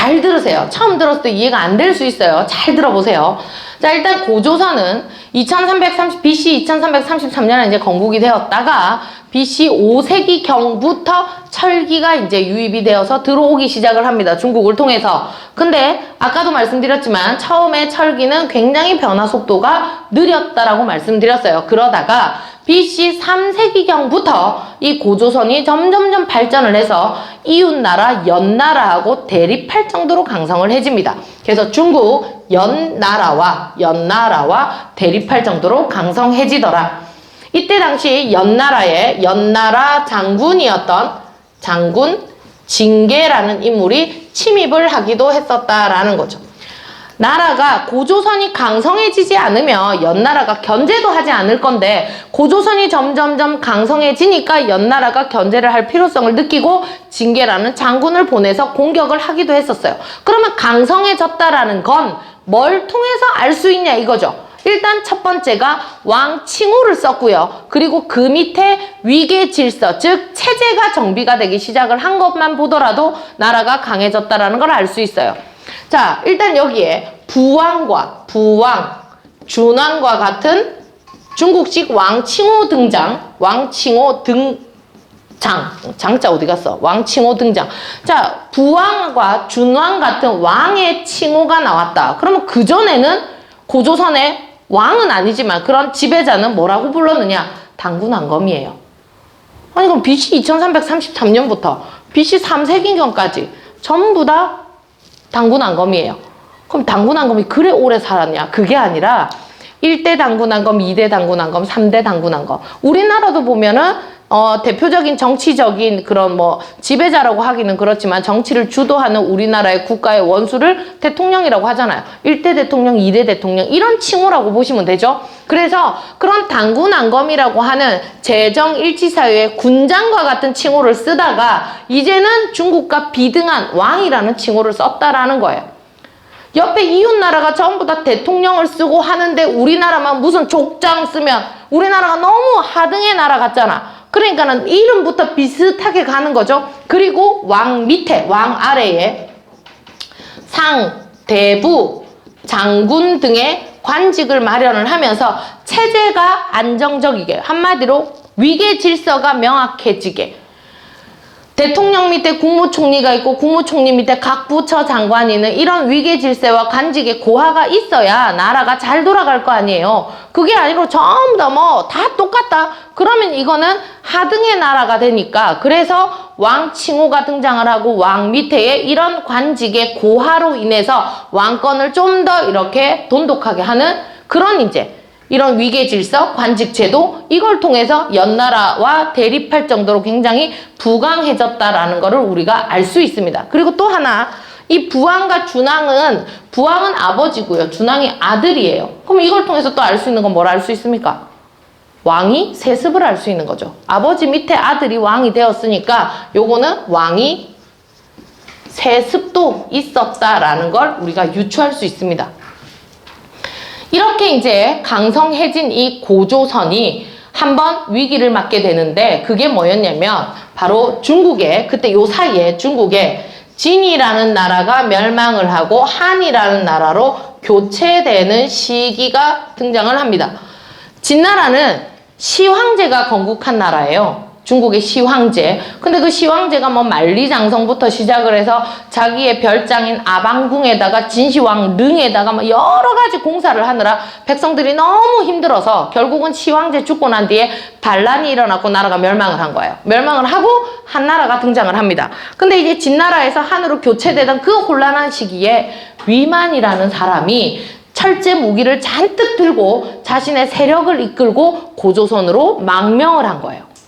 잘 들으세요. 처음 들었을 때 이해가 안 될 수 있어요. 잘 들어보세요. 자, 일단 고조선은 BC 2333년에 이제 건국이 되었다가 BC 5세기경부터 철기가 이제 유입이 되어서 들어오기 시작을 합니다. 중국을 통해서. 근데 아까도 말씀드렸지만 처음에 철기는 굉장히 변화 속도가 느렸다라고 말씀드렸어요. 그러다가 BC 3세기경부터 이 고조선이 점점점 발전을 해서 이웃나라 연나라하고 대립할 정도로 강성을 해집니다. 그래서 중국 연나라와 대립할 정도로 강성해지더라. 이때 당시 연나라의 연나라 장군이었던 장군 징계라는 인물이 침입을 하기도 했었다라는 거죠. 나라가 고조선이 강성해지지 않으면 연나라가 견제도 하지 않을 건데 고조선이 점점점 강성해지니까 연나라가 견제를 할 필요성을 느끼고 징계라는 장군을 보내서 공격을 하기도 했었어요. 그러면 강성해졌다라는 건 뭘 통해서 알 수 있냐 이거죠. 일단 첫 번째가 왕칭호를 썼고요. 그리고 그 밑에 위계 질서, 즉 체제가 정비가 되기 시작을 한 것만 보더라도 나라가 강해졌다라는 걸 알 수 있어요. 자, 일단 여기에 부왕과 준왕과 같은 중국식 왕칭호 등장, 장자 어디 갔어? 왕칭호 등장. 자, 부왕과 준왕 같은 왕의 칭호가 나왔다. 그러면 그전에는 고조선의 왕은 아니지만 그런 지배자는 뭐라고 불렀느냐? 당군왕검이에요. 아니 그럼 BC 2333년부터 BC 3세기경까지 전부 다 당군왕검이에요. 그럼 당군왕검이 그래 오래 살았냐? 그게 아니라 1대 당군왕검, 2대 당군왕검, 3대 당군왕검. 우리나라도 보면은 대표적인 정치적인 그런 뭐 지배자라고 하기는 그렇지만 정치를 주도하는 우리나라의 국가의 원수를 대통령이라고 하잖아요. 1대 대통령, 2대 대통령 이런 칭호라고 보시면 되죠. 그래서 그런 당군왕검이라고 하는 재정일치사회의 군장과 같은 칭호를 쓰다가 이제는 중국과 비등한 왕이라는 칭호를 썼다라는 거예요. 옆에 이웃나라가 전부 다 대통령을 쓰고 하는데 우리나라만 무슨 족장 쓰면 우리나라가 너무 하등의 나라 같잖아. 그러니까는 이름부터 비슷하게 가는 거죠. 그리고 왕 밑에, 왕 아래에 상, 대부, 장군 등의 관직을 마련을 하면서 체제가 안정적이게, 한마디로 위계 질서가 명확해지게, 대통령 밑에 국무총리가 있고 국무총리 밑에 각 부처 장관이 있는 이런 위계 질서와 관직의 고하가 있어야 나라가 잘 돌아갈 거 아니에요. 그게 아니고 전부 다 뭐 다 똑같다. 그러면 이거는 하등의 나라가 되니까 그래서 왕칭호가 등장을 하고 왕 밑에 이런 관직의 고하로 인해서 왕권을 좀 더 이렇게 돈독하게 하는 그런 이제 이런 위계 질서, 관직 제도 이걸 통해서 연나라와 대립할 정도로 굉장히 부강해졌다라는 것을 우리가 알 수 있습니다. 그리고 또 하나 이 부왕과 준왕은 부왕은 아버지고요. 준왕이 아들이에요. 그럼 이걸 통해서 또 알 수 있는 건 뭘 알 수 있습니까? 왕이 세습을 알 수 있는 거죠. 아버지 밑에 아들이 왕이 되었으니까 요거는 왕이 세습도 있었다라는 걸 우리가 유추할 수 있습니다. 이렇게 이제 강성해진 이 고조선이 한번 위기를 맞게 되는데 그게 뭐였냐면 바로 중국에 그때 요 사이에 중국에 진이라는 나라가 멸망을 하고 한이라는 나라로 교체되는 시기가 등장을 합니다. 진나라는 시황제가 건국한 나라예요. 중국의 시황제. 근데 그 시황제가 뭐 만리장성부터 시작을 해서 자기의 별장인 아방궁에다가 진시황 릉에다가 뭐 여러 가지 공사를 하느라 백성들이 너무 힘들어서 결국은 시황제 죽고 난 뒤에 반란이 일어났고 나라가 멸망을 한 거예요. 멸망을 하고 한나라가 등장을 합니다. 근데 이제 진나라에서 한으로 교체되던 그 혼란한 시기에 위만이라는 사람이 철제 무기를 잔뜩 들고 자신의 세력을 이끌고 고조선으로 망명을 한 거예요.